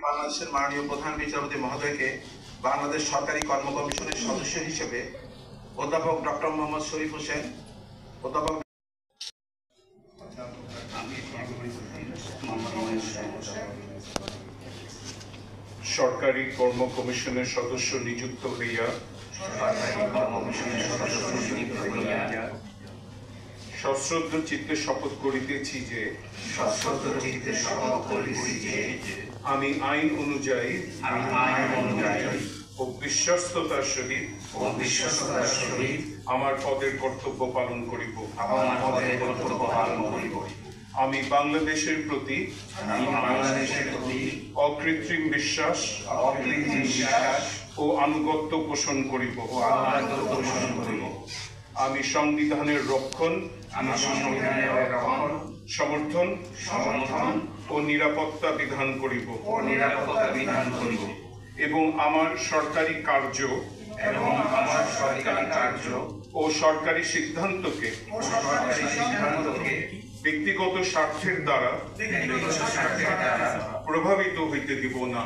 বাংলাদেশের মাননীয় প্রধান বিচারপতি মহোদয়কে বাংলাদেশ সরকারি কর্ম কমিশনের সদস্য হিসেবে অধ্যাপক ডক্টর মোহাম্মদ শরীফ হোসেন, অধ্যাপক সরকারি কর্ম কমিশনের সদস্য নিযুক্ত হইয়া সশ্রদ্ধ চিত্তে শপথ করিতেছি যে আমি আইন অনুযায়ী ও বিশ্বস্ততার সহিত আমার পদের কর্তব্য পালন করিব। আমি বাংলাদেশের প্রতি অকৃত্রিম বিশ্বাস ও আনুগত্য পোষণ করিব। আমি সংবিধানের রক্ষণ, সমর্থন ও নিরাপত্তা বিধান করিব এবং আমার সরকারি কার্য ও সরকারি সিদ্ধান্তকে ব্যক্তিগত স্বার্থের দ্বারা প্রভাবিত হইতে দিব না।